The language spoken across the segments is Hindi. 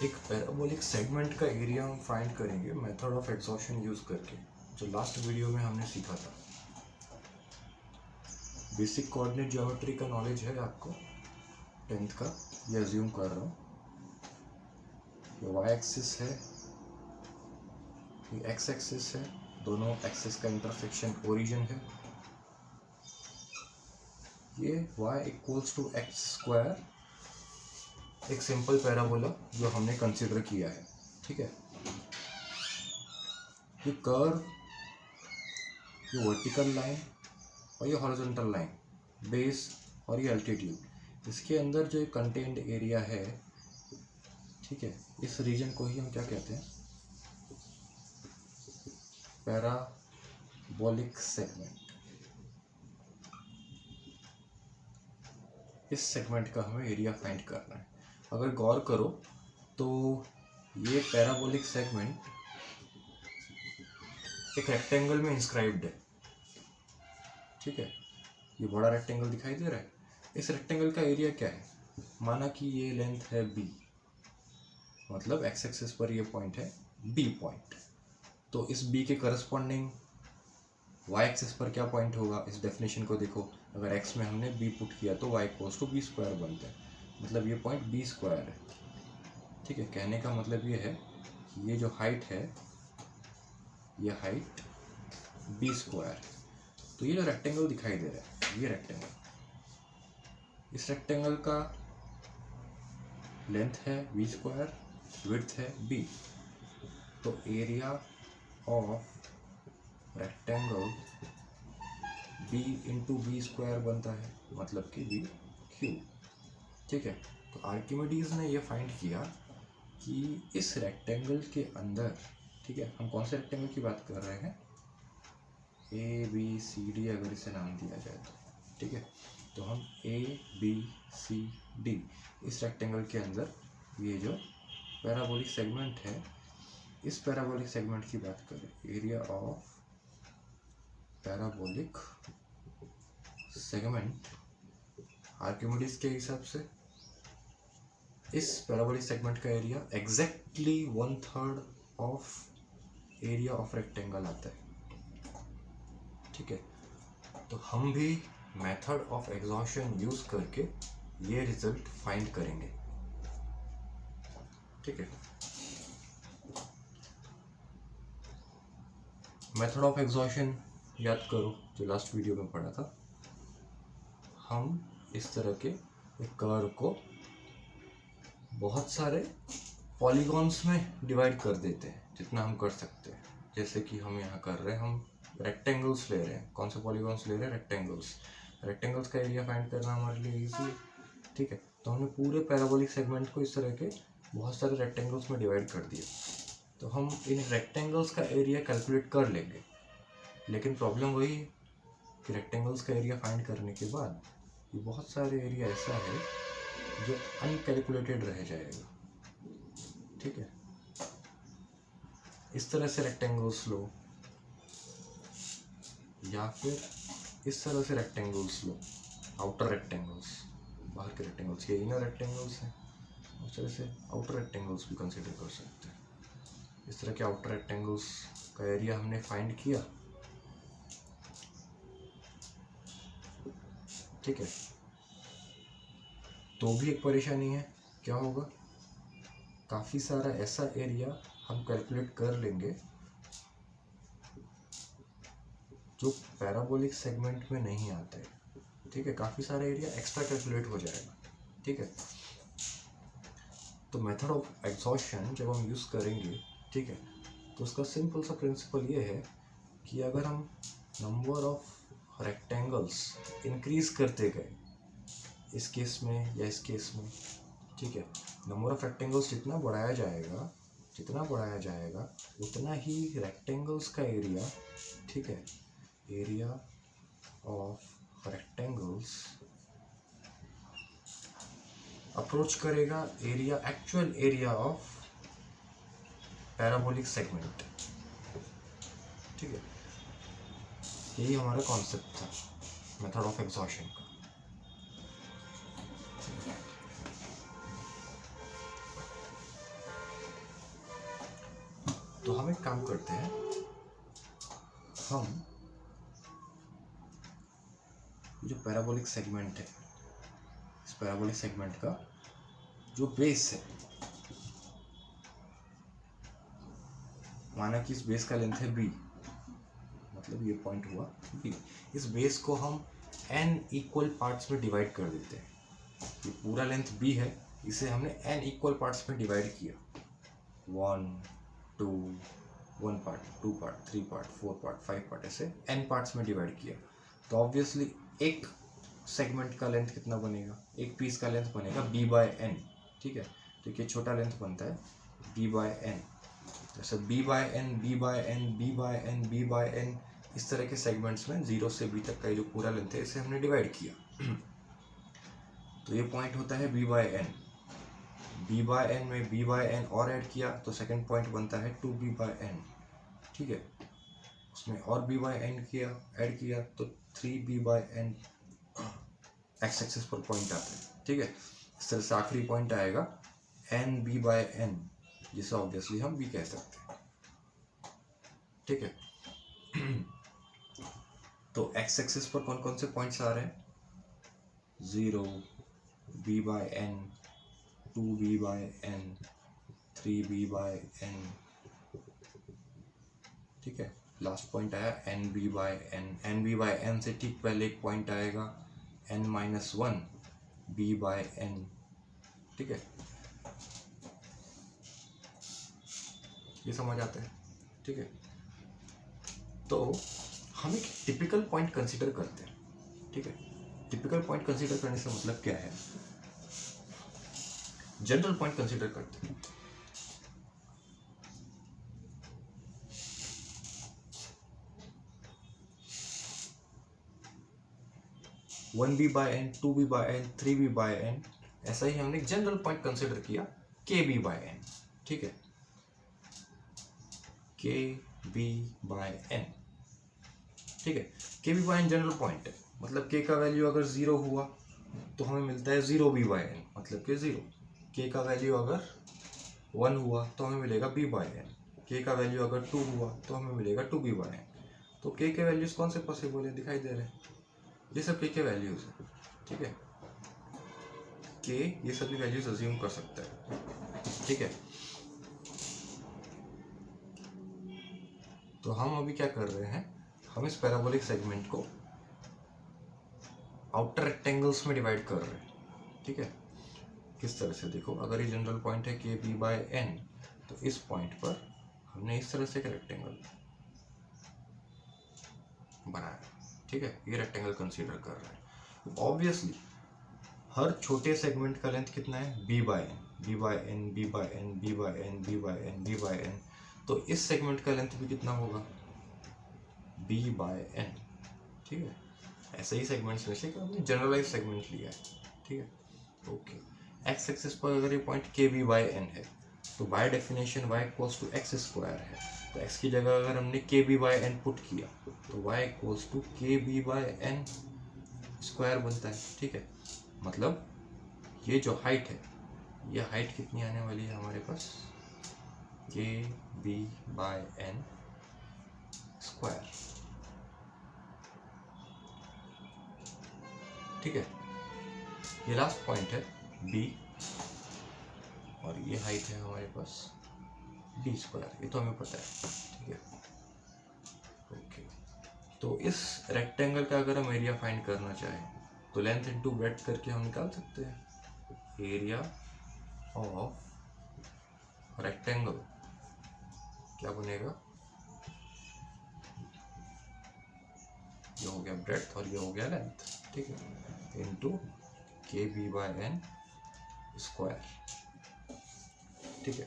एक पैराबोलिक सेगमेंट का एरिया हम फाइंड करेंगे मेथड ऑफ एग्जॉशन यूज करके, जो लास्ट वीडियो में हमने सीखा था। बेसिक कोऑर्डिनेट ज्योमेट्री का नॉलेज है आपको 10th का, ये अज्यूम कर रहा हूँ। ये वाई एक्सिस है, ये एक्स एक्सिस है, दोनों एक्सिस का इंटरसेक्शन ओरिजिन है। ये y equals to x square, एक सिंपल पैराबोला जो हमने कंसिडर किया है, ठीक है। ये कर्व, ये वर्टिकल लाइन और ये हॉरिजॉन्टल लाइन, बेस और ये अल्टीट्यूड, इसके अंदर जो कंटेंट एरिया है, ठीक है, इस रीजन को ही हम क्या कहते हैं, पैराबोलिक सेगमेंट। इस सेगमेंट का हमें एरिया फाइंड करना है। अगर गौर करो तो ये पैराबोलिक सेगमेंट एक रेक्टेंगल में इंस्क्राइब्ड है, ठीक है। ये बड़ा रेक्टेंगल दिखाई दे रहा है। इस रेक्टेंगल का एरिया क्या है? माना कि ये लेंथ है b, मतलब एक्स एक्सिस पर ये पॉइंट है b पॉइंट, तो इस b के करस्पॉन्डिंग y एक्सिस पर क्या पॉइंट होगा? इस डेफिनेशन को देखो, अगर x में हमने b पुट किया तो y equals to b square बनता है, मतलब ये पॉइंट b स्क्वायर है, ठीक है। कहने का मतलब ये है कि ये जो हाइट है, ये हाइट b स्क्वायर है। तो ये जो रेक्टेंगल दिखाई दे रहा है, ये रेक्टेंगल, इस रेक्टेंगल का लेंथ है b स्क्वायर, विड्थ है b, तो area of rectangle b into B square बनता है, मतलब कि b क्यूब, ठीक है। तो आर्किमिडीज ने ये फाइंड किया कि इस रेक्टेंगल के अंदर, ठीक है, हम कौन से रेक्टेंगल की बात कर रहे हैं, ए बी सी डी अगर इसे नाम दिया जाए तो, ठीक है। तो हम ए बी सी डी, इस रेक्टेंगल के अंदर ये जो पैराबोलिक सेगमेंट है, इस पैराबोलिक सेगमेंट की बात करें, area of parabolic segment Archimedes के हिसाब से इस पैराबोलिक सेगमेंट का area exactly 1/3 of area of rectangle आता है, ठीक है। तो हम भी मेथड ऑफ एग्जॉशन यूज करके ये रिजल्ट फाइंड करेंगे, ठीक है। मेथड ऑफ एग्जॉशन याद करो, जो लास्ट वीडियो में पढ़ा था। हम इस तरह के एक कर्व को बहुत सारे पॉलीगॉन्स में डिवाइड कर देते हैं, जितना हम कर सकते हैं। जैसे कि हम यहाँ कर रहे हैं, हम रेक्टेंगल्स ले रहे हैं। कौन से पॉलीगॉन्स ले रहे हैं? रेक्टेंगल्स। रेक्टेंगल्स का एरिया फाइंड करना हमारे लिए इजी है, ठीक है। तो हमने पूरे पैराबोलिक सेगमेंट को इस तरह के बहुत सारे रेक्टेंगल्स में डिवाइड कर दिया, तो हम इन रेक्टेंगल्स का एरिया कैलकुलेट कर लेंगे। लेकिन प्रॉब्लम वही है कि रेक्टेंगल्स का एरिया फाइंड करने के बाद ये बहुत सारे एरिया ऐसा है जो अनकैलकुलेटेड रह जाएगा, ठीक है। इस तरह से रेक्टेंगल्स लो, या फिर इस तरह से रेक्टेंगल्स लो, आउटर रेक्टेंगल्स, बाहर के रेक्टेंगल्स, ये इनर रेक्टेंगल्स हैं। उस तरह से आउटर रेक्टेंगल्स भी कंसिडर कर सकते हैं। इस तरह के आउटर रेक्टेंगल्स का एरिया हमने फाइंड किया, ठीक है। तो भी एक परेशानी है, क्या होगा? काफ़ी सारा ऐसा एरिया हम कैलकुलेट कर लेंगे जो पैराबोलिक सेगमेंट में नहीं आता है, ठीक है। काफ़ी सारा एरिया एक्स्ट्रा कैलकुलेट हो जाएगा, ठीक है। तो मेथड ऑफ एग्जॉशन जब हम यूज़ करेंगे, ठीक है, तो उसका सिंपल सा प्रिंसिपल ये है कि अगर हम नंबर ऑफ रेक्टेंगल्स इंक्रीज करते गए, इस केस में या इस केस में, ठीक है, नंबर ऑफ रेक्टेंगल्स जितना बढ़ाया जाएगा उतना ही रेक्टेंगल्स का एरिया, ठीक है, एरिया ऑफ रेक्टेंगल्स अप्रोच करेगा area, actual area of parabolic segment, ठीक है। यही हमारा कॉन्सेप्ट था मेथड ऑफ एग्जॉशन का। तो हम एक काम करते हैं, हम जो पैराबोलिक सेगमेंट है, इस पैराबोलिक सेगमेंट का जो बेस है, माना कि इस बेस का लेंथ है b, मतलब ये पॉइंट हुआ b, इस बेस को हम n इक्वल पार्ट्स में डिवाइड कर देते हैं। ये पूरा लेंथ b है, इसे हमने n इक्वल पार्ट्स में डिवाइड किया, 1 part, 2 part, 3 part, 4 part, 5 part, ऐसे n पार्ट्स में डिवाइड किया। तो ऑब्वियसली एक सेगमेंट का लेंथ कितना बनेगा, एक पीस का लेंथ बनेगा b बाय n, ठीक है। तो ये छोटा लेंथ बनता है b बाय n, जैसे b by n, b by n, b by n, b by n, इस तरह के सेगमेंट्स में 0 से b तक का जो पूरा लेंथ है इसे हमने डिवाइड किया। तो ये पॉइंट होता है b by n, b by n में b बाय n और ऐड किया तो सेकंड पॉइंट बनता है 2b बाय n, ठीक है। उसमें और b बाय n किया, ऐड किया तो 3b by n x axis पर पॉइंट आता है, ठीक है। इस तरह से आखिरी पॉइंट आएगा nb बाय n, जिसे ऑब्वियसली हम b कह सकते हैं, ठीक है। तो एक्स एक्सिस पर कौन कौन से पॉइंट्स आ रहे हैं, 0, b by n, 2b by n, 3b by n, ठीक है। लास्ट पॉइंट आया nb by n, nb by n से ठीक पहले एक पॉइंट आएगा n-1 b बाय n, ठीक है। ये समझ आता है, ठीक है। तो हम एक टिपिकल पॉइंट कंसीडर करते हैं, ठीक है। टिपिकल पॉइंट कंसीडर करने से मतलब क्या है, जनरल पॉइंट कंसीडर करते हैं। One b by n, 2b by n, 3b by n, ऐसा ही हमने जनरल पॉइंट कंसीडर किया kb बाय एन, ठीक है, kb बाय एन, ठीक है। kb by n general point है, मतलब k का वैल्यू अगर 0 हुआ तो हमें मिलता है 0b बाय एन, मतलब कि 0। k का वैल्यू अगर 1 हुआ तो हमें मिलेगा b बाय एन, k का वैल्यू अगर 2 हुआ तो हमें मिलेगा 2b बाय एन। तो k के वैल्यूज कौन से पॉसिबल है, दिखाई दे रहे हैं, ये सब k के वैल्यूज है, ठीक है। k ये सभी वैल्यूज अज्यूम कर सकता है, ठीक है। तो हम अभी क्या कर रहे हैं, हम इस पैराबोलिक सेगमेंट को आउटर रेक्टेंगल्स में डिवाइड कर रहे हैं, ठीक है। किस तरह से, देखो, अगर ये जनरल पॉइंट है के बी बाय एन, तो इस पॉइंट पर हमने इस तरह से एक रेक्टेंगल बनाया, ठीक है। ये रेक्टेंगल कंसीडर कर रहे हैं। ऑब्वियसली हर छोटे सेगमेंट का लेंथ कितना है, b by n, b by n, b by n, b by n, b by n, b by n. तो इस सेगमेंट का लेंथ भी कितना होगा, बी बाय एन, ठीक है। ऐसे ही सेगमेंट्स में से हमने जनरलाइज सेगमेंट लिया है, ठीक है। ओके, एक्स एक्सिस पर अगर ये पॉइंट के बी बाय एन है तो by definition y equals to x square है। तो x की जगह अगर हमने के बी बाय एन पुट किया तो y इक्वल्स टू के बी बाय एन स्क्वायर बनता है, ठीक है। मतलब ये जो हाइट है, ये हाइट कितनी आने वाली है हमारे पास, के बी बाय एन स्क्वायर, ठीक है। ये लास्ट पॉइंट है b, और ये हाइट है हमारे पास b स्क्वायर, ये तो हमें पता है, ठीक है। ओके, तो इस रेक्टेंगल का अगर हम एरिया फाइंड करना चाहें तो लेंथ इनटू ब्रेड्थ करके हम निकाल सकते हैं। एरिया ऑफ रेक्टेंगल क्या बनेगा, ये हो गया ब्रेड्थ और ये हो गया लेंथ, ठीक है, इनटू के बी बाय एन स्क्वायर, ठीक है।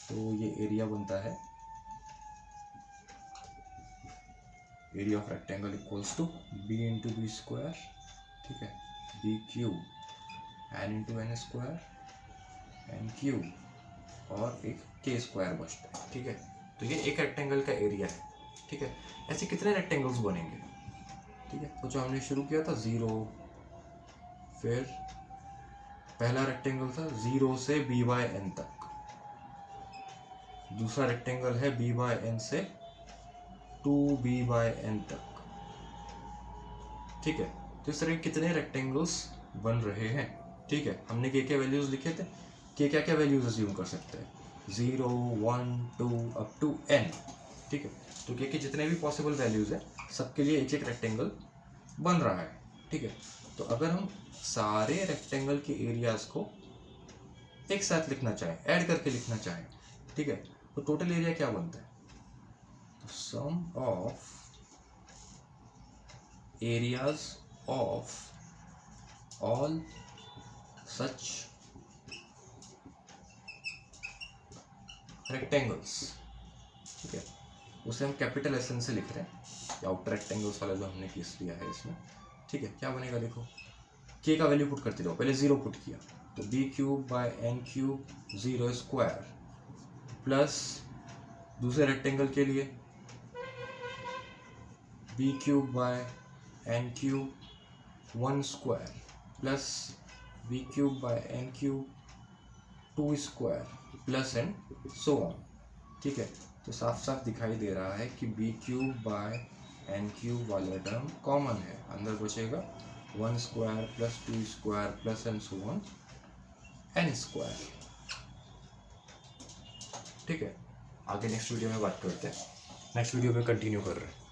तो ये एरिया बनता है, area of rectangle equals to b into B square, ठीक है, b cube n into n square n cube, और एक के स्क्वायर बचता है, ठीक है। तो ये एक रेक्टेंगल का एरिया है, ठीक है। ऐसे कितने रेक्टेंगल्स बनेंगे, ठीक है। तो जो हमने शुरू किया था 0, फिर पहला रेक्टेंगल था 0 से b बाय n तक, दूसरा रेक्टेंगल है b बाय n से 2b बाय n तक। ठीक है, तो इस तरह के कितने रेक्टेंगल्स बन रहे हैं। ठीक है, हमने के वैल्यूज लिखे थे कि क्या क्या वैल्यूज अज्यूम कर सकते हैं, 0 1 2 अप टू n। ठीक है, तो के जितने भी पॉसिबल वैल्यूज है सबके लिए एक एक रेक्टेंगल बन रहा है। ठीक है, तो अगर हम सारे रेक्टेंगल के एरियाज को एक साथ लिखना चाहें, ऐड करके लिखना चाहें, ठीक है, तो टोटल एरिया क्या बनता है, तो sum of areas of all such rectangles. ठीक है, उसे हम कैपिटल एस एन से लिख रहे हैं, आउटर रेक्टेंगल्स वाला जो हमने केस लिया है इसमें। ठीक है, क्या बनेगा देखो, के का वैल्यू पुट करते जाओ, पहले 0 पुट किया तो b cube by n cube 0 square plus दूसरे रेक्टेंगल के लिए b cube by n cube 1 square plus b cube by n cube 2 square plus and so on. ठीक है, तो साफ साफ दिखाई दे रहा है कि b cube by n cube वाला टर्म कॉमन है, अंदर बचेगा 1 square plus 2 square plus and so on n square. ठीक है, आगे नेक्स्ट वीडियो में बात करते हैं, नेक्स्ट वीडियो में कंटिन्यू कर रहे हैं।